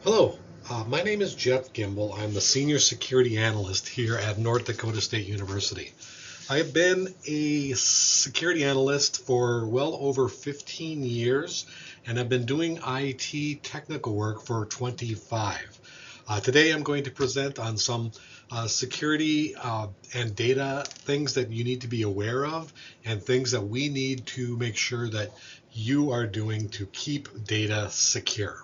Hello, my name is Jeff Gimble. I'm the Senior Security Analyst here at North Dakota State University. I have been a security analyst for well over 15 years, and I've been doing IT technical work for 25. Today I'm going to present on some security and data things that you need to be aware of and things that we need to make sure that you are doing to keep data secure.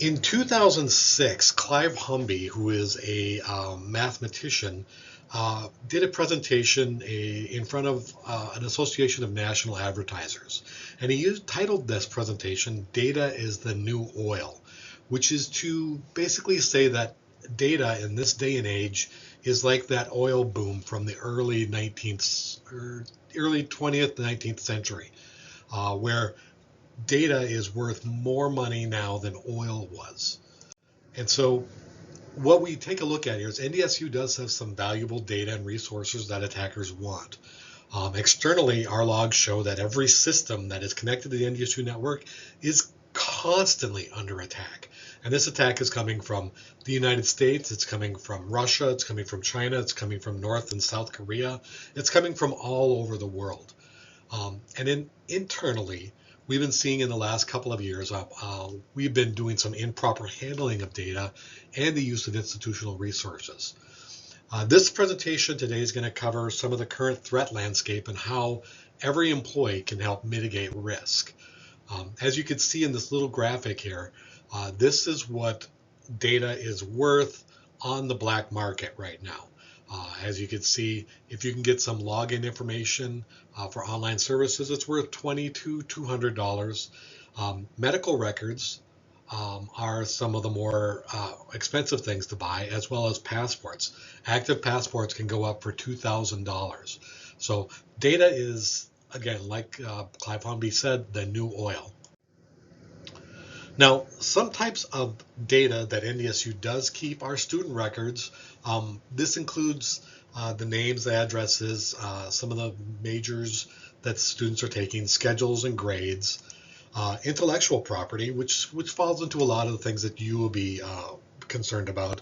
In 2006, Clive Humby, who is a mathematician, did a presentation in front of an association of national advertisers. And he titled this presentation, Data is the New Oil, which is to basically say that data in this day and age is like that oil boom from the early 20th, 19th century, where data is worth more money now than oil was. And so what we take a look at here is NDSU does have some valuable data and resources that attackers want. Externally, our logs show that every system that is connected to the NDSU network is constantly under attack. And this attack is coming from the United States, it's coming from Russia, it's coming from China, it's coming from North and South Korea, it's coming from all over the world. Internally, we've been seeing in the last couple of years, we've been doing some improper handling of data and the use of institutional resources. This presentation today is going to cover some of the current threat landscape and how every employee can help mitigate risk. As you can see in this little graphic here, this is what data is worth on the black market right now. As you can see, if you can get some login information for online services, it's worth $20 to $200. Medical records are some of the more expensive things to buy, as well as passports. Active passports can go up for $2,000. So data is, again, like Clive Humby said, the new oil. Now, some types of data that NDSU does keep are student records. This includes the names, the addresses, some of the majors that students are taking, schedules and grades, intellectual property, which falls into a lot of the things that you will be concerned about,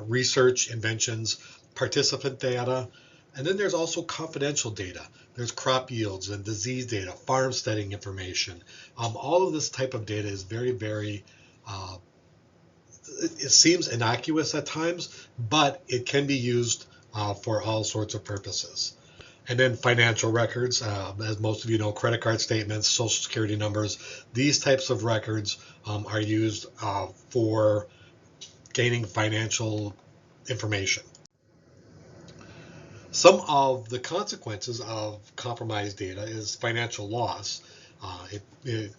research, inventions, participant data, and then there's also confidential data. There's crop yields and disease data, farmsteading information. All of this type of data is very, very, it seems innocuous at times, but it can be used for all sorts of purposes. And then financial records, as most of you know, credit card statements, social security numbers, these types of records are used for gaining financial information. Some of the consequences of compromised data is financial loss. If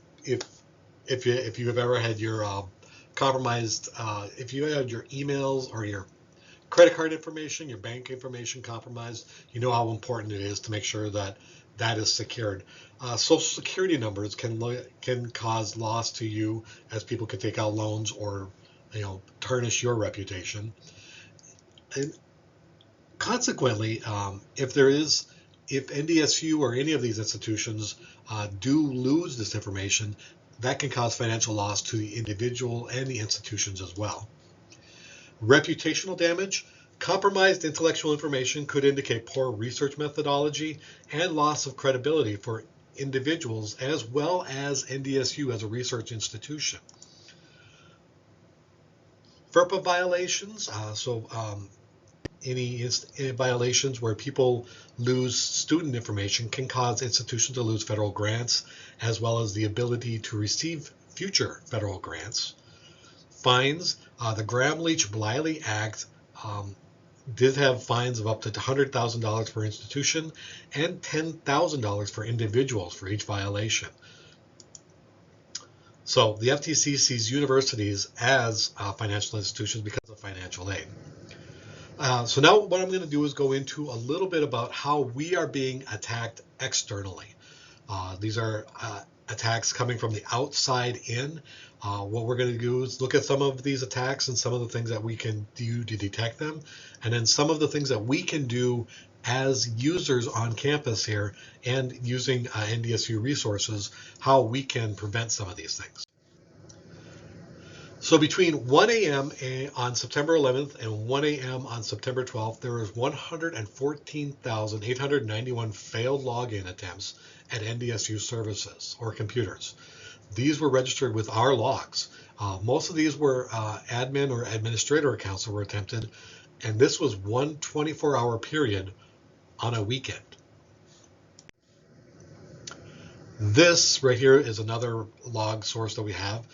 you have ever had your compromised, if you had your emails or your credit card information, your bank information compromised, you know how important it is to make sure that that is secured. Social security numbers can cause loss to you, as people can take out loans or tarnish your reputation. And consequently, if NDSU or any of these institutions do lose this information, that can cause financial loss to the individual and the institutions as well. Reputational damage. Compromised intellectual information could indicate poor research methodology and loss of credibility for individuals as well as NDSU as a research institution. FERPA violations. Any violations where people lose student information can cause institutions to lose federal grants, as well as the ability to receive future federal grants. Fines. The Gramm-Leach-Bliley Act did have fines of up to $100,000 per institution and $10,000 for individuals for each violation. So the FTC sees universities as financial institutions because of financial aid. So now what I'm going to do is go into a little bit about how we are being attacked externally. These are attacks coming from the outside in. What we're going to do is look at some of these attacks and some of the things that we can do to detect them, and then some of the things that we can do as users on campus here and using NDSU resources, how we can prevent some of these things. So between 1 a.m. on September 11th and 1 a.m. on September 12th, there was 114,891 failed login attempts at NDSU services or computers. These were registered with our logs. Most of these were admin or administrator accounts that were attempted, and this was one 24-hour period on a weekend. This right here is another log source that we have.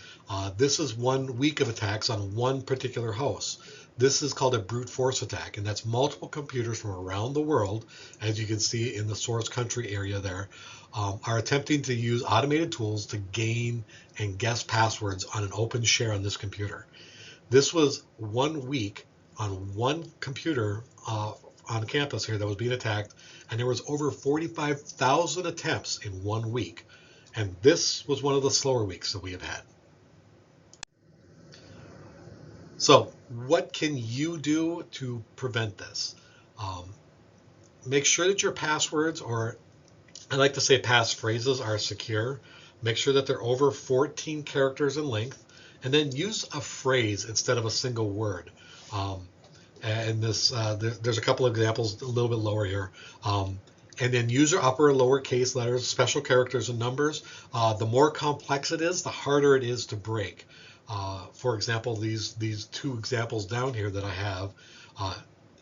This is 1 week of attacks on one particular host. This is called a brute force attack, and that's multiple computers from around the world, as you can see in the source country area there, are attempting to use automated tools to gain and guess passwords on an open share on this computer. This was 1 week on one computer on campus here that was being attacked, and there was over 45,000 attempts in 1 week. And this was one of the slower weeks that we have had. So what can you do to prevent this? Make sure that your passwords, or I like to say passphrases, are secure. Make sure that they're over 14 characters in length, and then use a phrase instead of a single word. And this, there's a couple of examples a little bit lower here. And then use your upper and lower case letters, special characters, and numbers. The more complex it is, the harder it is to break. For example, these two examples down here that I have,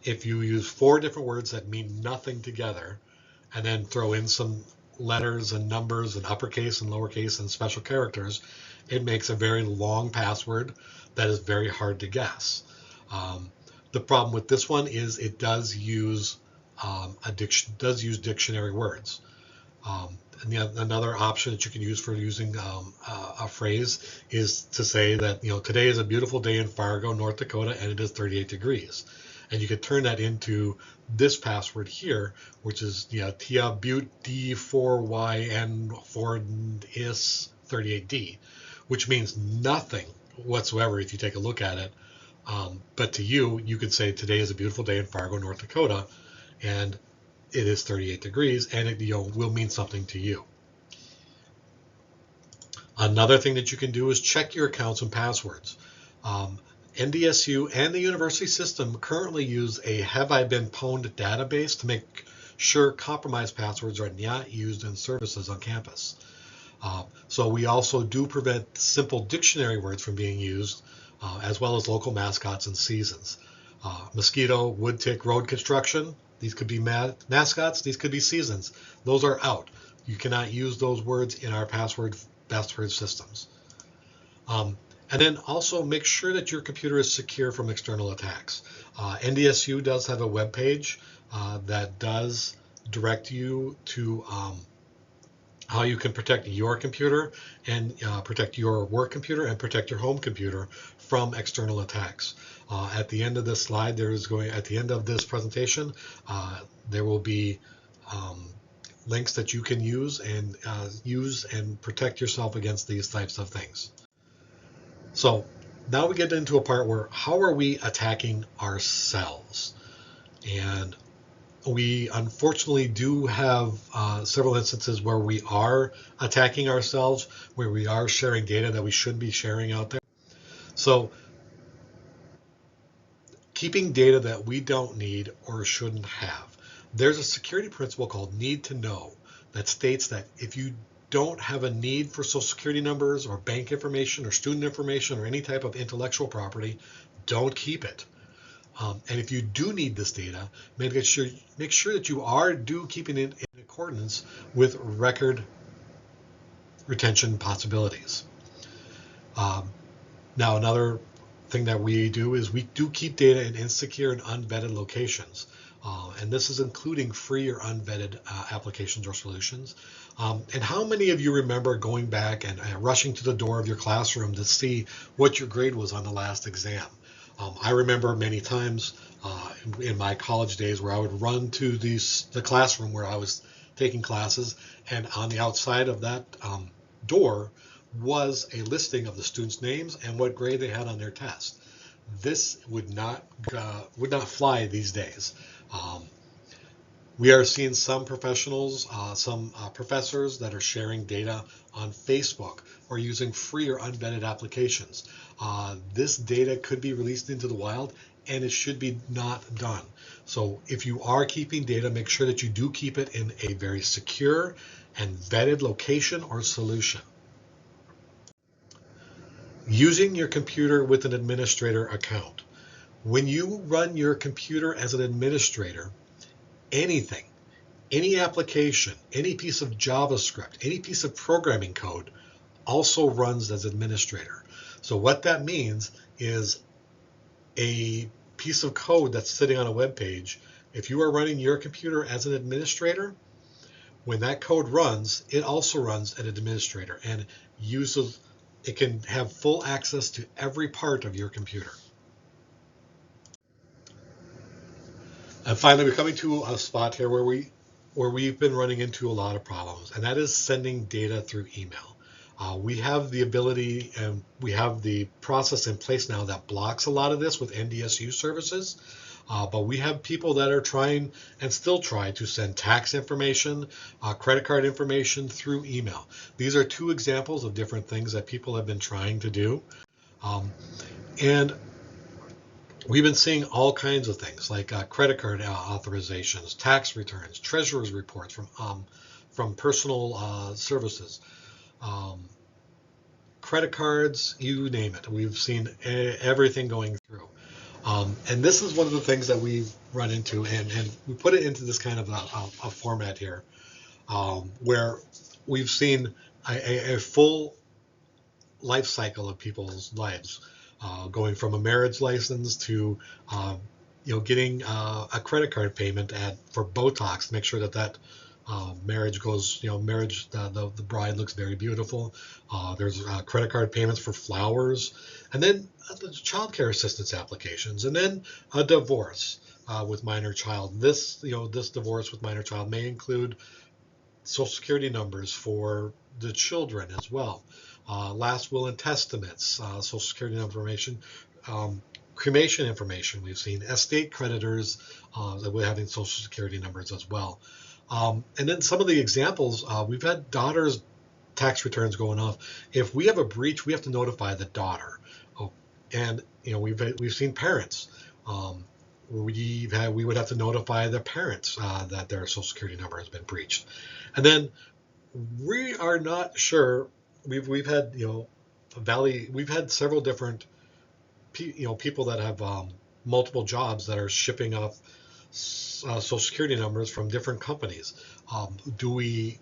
if you use 4 different words that mean nothing together, and then throw in some letters and numbers and uppercase and lowercase and special characters, it makes a very long password that is very hard to guess. The problem with this one is it does use dictionary words. And another option that you can use for using a phrase is to say that, today is a beautiful day in Fargo, North Dakota, and it is 38 degrees. And you could turn that into this password here, which is Tia Butte D4YN4IS 38D, which means nothing whatsoever if you take a look at it. But to you could say today is a beautiful day in Fargo, North Dakota, and it is 38 degrees, and it will mean something to you. Another thing that you can do is check your accounts and passwords. NDSU and the university system currently use a Have I Been Pwned database to make sure compromised passwords are not used in services on campus. So we also do prevent simple dictionary words from being used, as well as local mascots and seasons. Mosquito, wood tick, road construction, these could be mascots, these could be seasons. Those are out. You cannot use those words in our password systems. And then also make sure that your computer is secure from external attacks. NDSU does have a web page that does direct you to how you can protect your computer and protect your work computer and protect your home computer from external attacks. At the end of this slide, at the end of this presentation, there will be links that you can use and protect yourself against these types of things. So now we get into a part where how are we attacking ourselves? And we unfortunately do have several instances where we are attacking ourselves, where we are sharing data that we shouldn't be sharing out there. So keeping data that we don't need or shouldn't have. There's a security principle called need to know that states that if you don't have a need for social security numbers or bank information or student information or any type of intellectual property, don't keep it. And if you do need this data, make sure that you do keeping it in accordance with record retention possibilities. Now, another thing that we do is we do keep data in insecure and unvetted locations. And this is including free or unvetted applications or solutions. And how many of you remember going back and rushing to the door of your classroom to see what your grade was on the last exam? I remember many times in my college days where I would run to the classroom where I was taking classes, and on the outside of that door was a listing of the students' names and what grade they had on their test. This would not fly these days. We are seeing some professionals, some professors that are sharing data on Facebook or using free or unvetted applications. This data could be released into the wild, and it should be not done. So if you are keeping data, make sure that you do keep it in a very secure and vetted location or solution. Using your computer with an administrator account. When you run your computer as an administrator, anything, any application, any piece of JavaScript, any piece of programming code also runs as administrator. So what that means is a piece of code that's sitting on a web page, if you are running your computer as an administrator, when that code runs, it also runs an administrator and it can have full access to every part of your computer. And finally, we're coming to a spot here where we've been running into a lot of problems, and that is sending data through email. We have the ability and we have the process in place now that blocks a lot of this with NDSU services. But we have people that are trying and still try to send tax information, credit card information through email. These are two examples of different things that people have been trying to do. And we've been seeing all kinds of things like credit card authorizations, tax returns, treasurer's reports from personal services, credit cards, you name it. We've seen everything going through. And this is one of the things that we've run into, and we put it into this kind of a format here, where we've seen a full life cycle of people's lives. Going from a marriage license to getting a credit card payment for Botox to make sure that marriage goes, the bride looks very beautiful. There's credit card payments for flowers, and then the child care assistance applications, and then a divorce with minor child. This divorce with minor child may include Social Security numbers for the children as well. Last will and testaments, Social Security information, cremation information. We've seen estate creditors that we're having Social Security numbers as well. And then some of the examples, we've had daughters' tax returns going off. If we have a breach, we have to notify the daughter. Oh, and we've seen parents. We would have to notify the parents that their Social Security number has been breached. And then we are not sure. We've had we've had several different people that have multiple jobs that are shipping off Social Security numbers from different companies. We're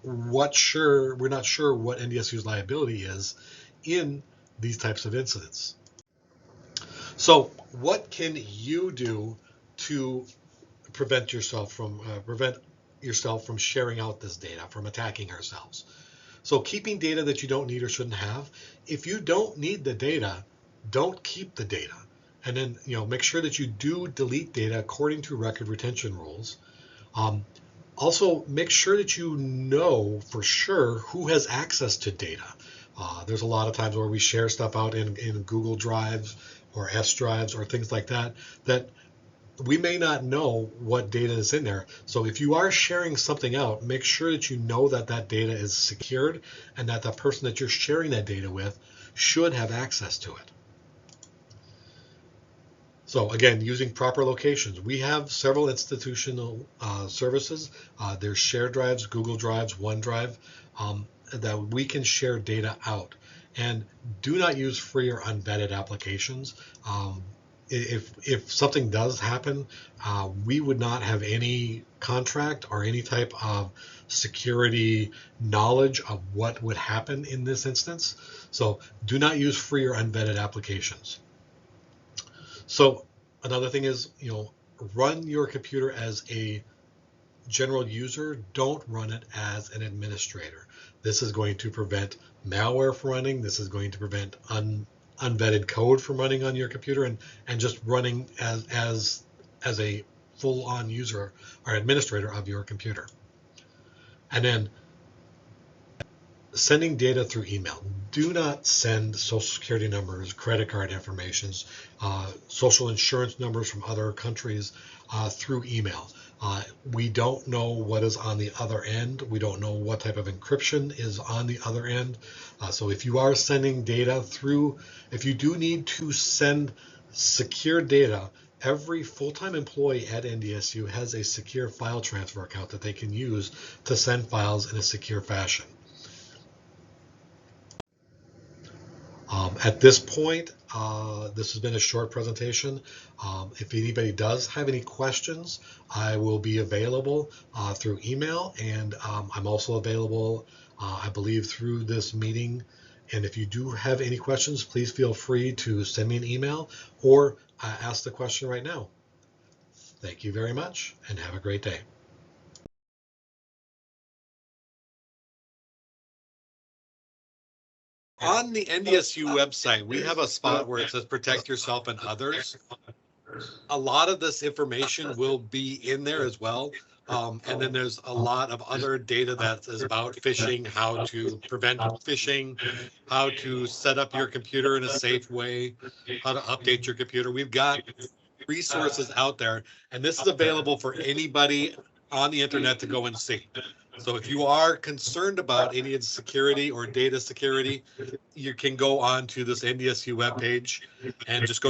not sure what NDSU's liability is in these types of incidents. So what can you do to prevent yourself from sharing out this data, from attacking ourselves? So keeping data that you don't need or shouldn't have. If you don't need the data, don't keep the data. And then make sure that you do delete data according to record retention rules. Also, make sure that you know for sure who has access to data. There's a lot of times where we share stuff out in Google Drives or S Drives or things like that we may not know what data is in there. So if you are sharing something out, make sure that you know that data is secured and that the person that you're sharing that data with should have access to it. So again, using proper locations. We have several institutional services. There's shared drives, Google Drives, OneDrive, that we can share data out. And do not use free or unvetted applications. If something does happen, we would not have any contract or any type of security knowledge of what would happen in this instance. So do not use free or unvetted applications. So another thing is, run your computer as a general user. Don't run it as an administrator. This is going to prevent malware from running. This is going to prevent unvetted code from running on your computer and just running as a full-on user or administrator of your computer. And then sending data through email. Do not send Social Security numbers, credit card information, social insurance numbers from other countries through email. We don't know what is on the other end. We don't know what type of encryption is on the other end. So if you are sending data through, if you do need to send secure data, every full-time employee at NDSU has a secure file transfer account that they can use to send files in a secure fashion. At this point, this has been a short presentation. If anybody does have any questions, I will be available through email, and I'm also available, I believe, through this meeting. And if you do have any questions, please feel free to send me an email or ask the question right now. Thank you very much, and have a great day. On the NDSU website, we have a spot where it says protect yourself and others. A lot of this information will be in there as well. And then there's a lot of other data that is about phishing, how to prevent phishing, how to set up your computer in a safe way, how to update your computer. We've got resources out there, and this is available for anybody on the internet to go and see. So if you are concerned about any of the security or data security, you can go on to this NDSU webpage and just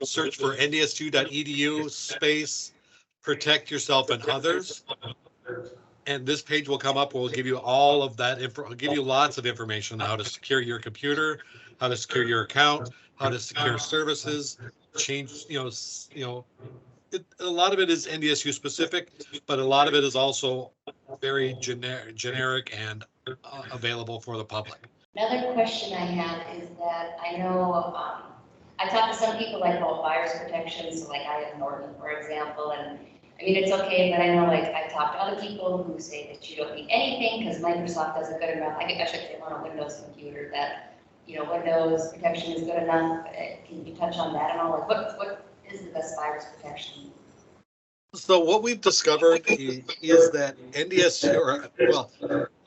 search for ndsu.edu space protect yourself and others. And this page will come up. We'll give you all of that info. I'll give you lots of information on how to secure your computer, how to secure your account, how to secure services, change, a lot of it is NDSU specific, but a lot of it is also very generic and available for the public. Another question I have is that I know I talked to some people like about virus protection, so like I have Norton, for example, and I mean it's okay, but I know like I've talked to other people who say that you don't need anything because Microsoft does a good enough. I should say on a Windows computer that Windows protection is good enough. Can you touch on that and all? Like what is the best virus protection? So what we've discovered is that NDSU,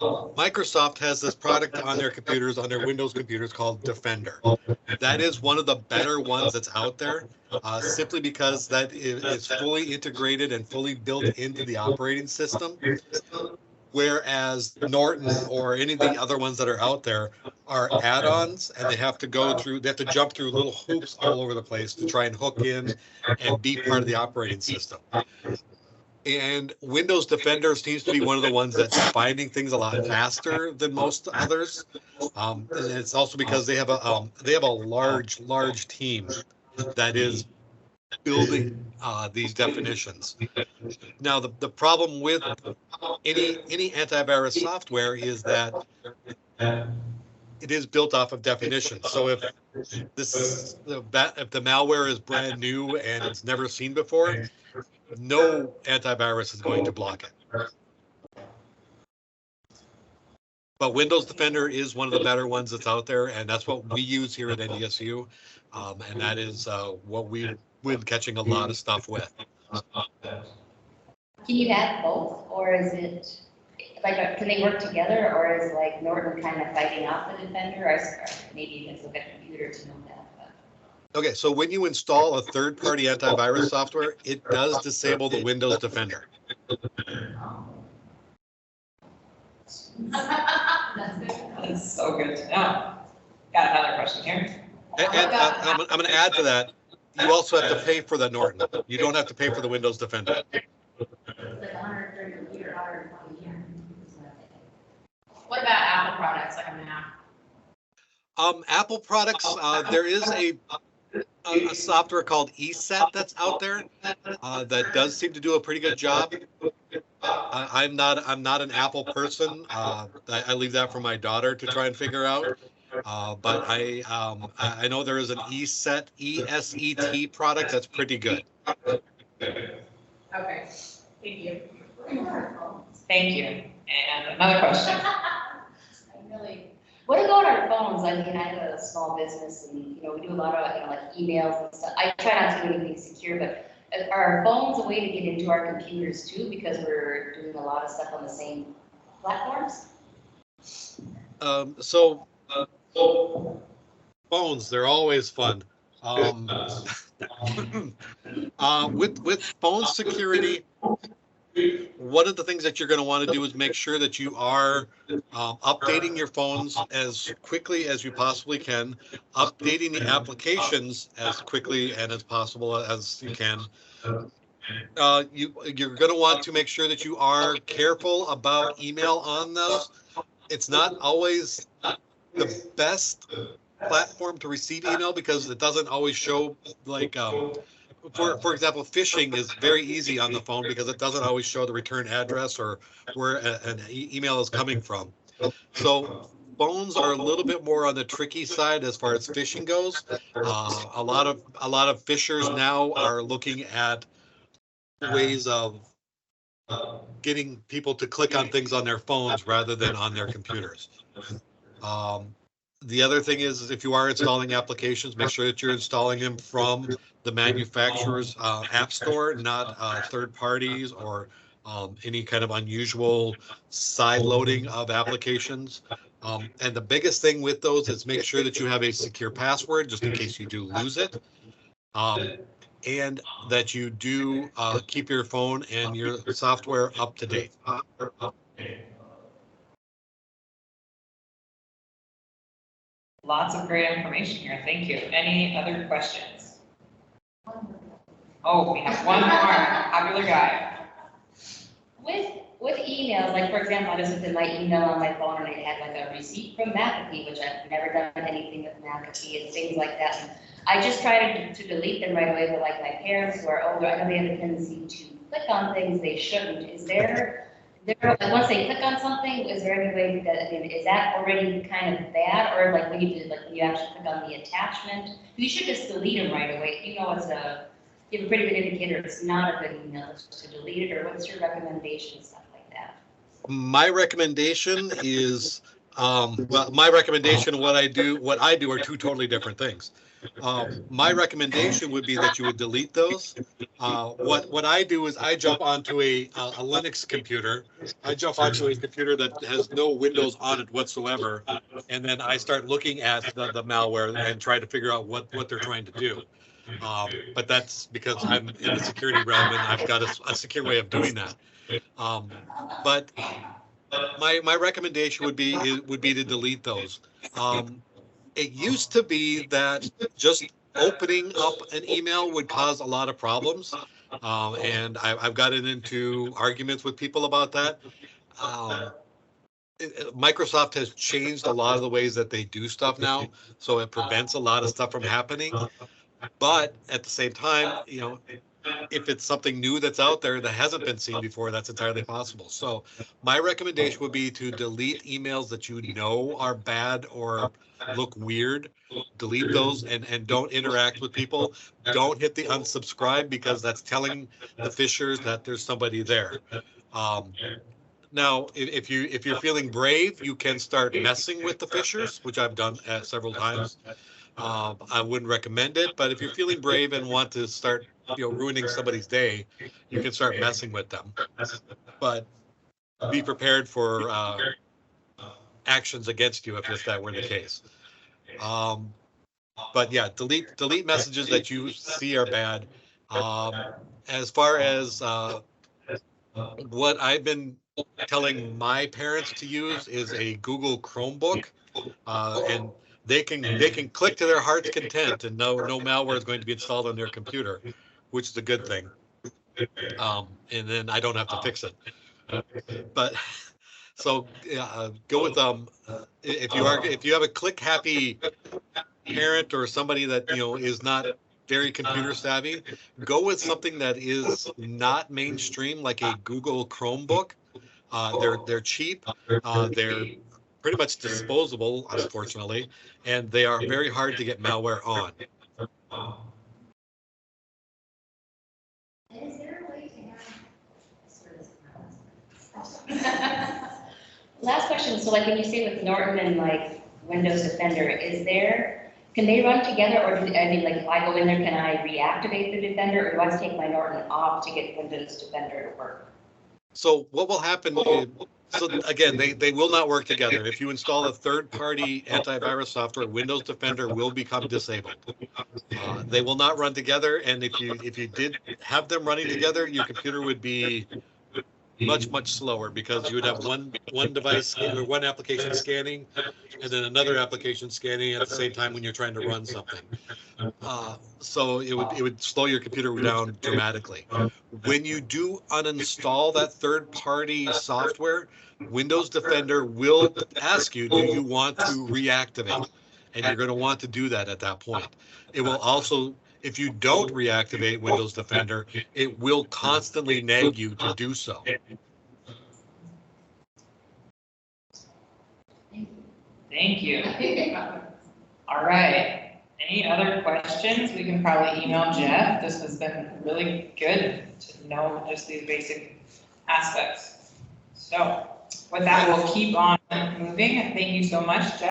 Microsoft has this product on their computers, on their Windows computers called Defender. That is one of the better ones that's out there, simply because that is fully integrated and fully built into the operating system. Whereas Norton or any of the other ones that are out there are add-ons, and they have to jump through little hoops all over the place to try and hook in and be part of the operating system. And Windows Defender seems to be one of the ones that's finding things a lot faster than most others. And it's also because they have a large team that is building these definitions. Now, the problem with any antivirus software is that it is built off of definitions. So if the malware is brand new and it's never seen before, no antivirus is going to block it. But Windows Defender is one of the better ones that's out there, and that's what we use here at NDSU, and that is what we've been catching a lot of stuff with. Can you have both, or is it like can they work together, or is like Norton kind of fighting off the Defender? Or maybe you can look at a computer to know that. But. Okay, so when you install a third-party antivirus software, it does disable the Windows Defender. That's so good to know. Got another question here. And I'm going to add to that. You also have to pay for the Norton. You don't have to pay for the Windows Defender. It's like 130 a year, 120 a year. What about Apple products like a Mac? Apple products, there is a software called ESET that's out there that does seem to do a pretty good job. I'm not an Apple person. I leave that for my daughter to try and figure out. But I know there is an ESET ESET product that's pretty good. Okay, thank you. Thank you. And another question. What about our phones? I mean, I have a small business, and we do a lot of like emails and stuff. I try not to do anything secure, but are our phones a way to get into our computers too? Because we're doing a lot of stuff on the same platforms. So phones, they're always fun. With phone security, one of the things that you're going to want to do is make sure that you are updating your phones as quickly as you possibly can, updating the applications as quickly and as possible as you can. You're going to want to make sure that you are careful about email on those. It's not always the best platform to receive email because it doesn't always show, like for example, phishing is very easy on the phone because it doesn't always show the return address or where an email is coming from. So phones are a little bit more on the tricky side as far as phishing goes. A lot of phishers now are looking at ways of getting people to click on things on their phones rather than on their computers. The other thing is if you are installing applications, make sure that you're installing them from the manufacturer's app store, not third parties or any kind of unusual side loading of applications. And the biggest thing with those is make sure that you have a secure password just in case you do lose it. And that you do keep your phone and your software up to date. Lots of great information here. Thank you. Any other questions? Oh, we have one more popular guy. With emails, like for example, I just looked at my email on my phone and it had like a receipt from McAfee, which I've never done anything with McAfee and things like that. And I just try to delete them right away, but like my parents who are older, I know they have a tendency to click on things they shouldn't. Is there like once they click on something, is there any way that, I mean, is that already kind of bad? Or like when you actually click on the attachment, you should just delete them right away. You know, you have a pretty good indicator it's not a good email to delete it, or what's your recommendation, stuff like that? My recommendation is, well, my recommendation, what I do are two totally different things. My recommendation would be that you would delete those. What I do is I jump onto a Linux computer. I jump onto a computer that has no Windows on it whatsoever, and then I start looking at the malware and try to figure out what they're trying to do. But that's because I'm in the security realm and I've got a secure way of doing that. But my recommendation would be to delete those. It used to be that just opening up an email would cause a lot of problems, and I've gotten into arguments with people about that. Microsoft has changed a lot of the ways that they do stuff now, so it prevents a lot of stuff from happening. But at the same time, you know, if it's something new that's out there that hasn't been seen before, that's entirely possible. So my recommendation would be to delete emails that you know are bad or look weird. Delete those and don't interact with people. Don't hit the unsubscribe because that's telling the fishers that there's somebody there. Now, if you're feeling brave, you can start messing with the fishers, which I've done several times. I wouldn't recommend it, but if you're feeling brave and want to start, ruining somebody's day, you can start messing with them. But be prepared for actions against you if that were the case. But yeah, delete messages that you see are bad. As far as what I've been telling my parents to use is a Google Chromebook, and they can click to their heart's content and no malware is going to be installed on their computer, which is a good thing. And then I don't have to fix it. But so go with if you have a click happy parent or somebody that is not very computer savvy, go with something that is not mainstream like a Google Chromebook. They're cheap. They're pretty much disposable, unfortunately, and they are very hard to get malware on. Is there a way to have... Last question. So like when you say with Norton and like Windows Defender, can they run together, or like if I go in there, can I reactivate the Defender, or do I have to take my Norton off to get Windows Defender to work? So what will happen So again, they will not work together. If you install a third-party antivirus software, Windows Defender will become disabled. They will not run together, and if you did have them running together, your computer would be much slower because you would have one device or one application scanning, and then another application scanning at the same time when you're trying to run something. So it would slow your computer down dramatically. When you do uninstall that third-party software, Windows Defender will ask you, do you want to reactivate? And you're going to want to do that at that point. It will also, if you don't reactivate Windows Defender, it will constantly nag you to do so. Thank you. All right. Any other questions? We can probably email Jeff. This has been really good to know just these basic aspects. So with that, we'll keep on moving. Thank you so much, Jeff.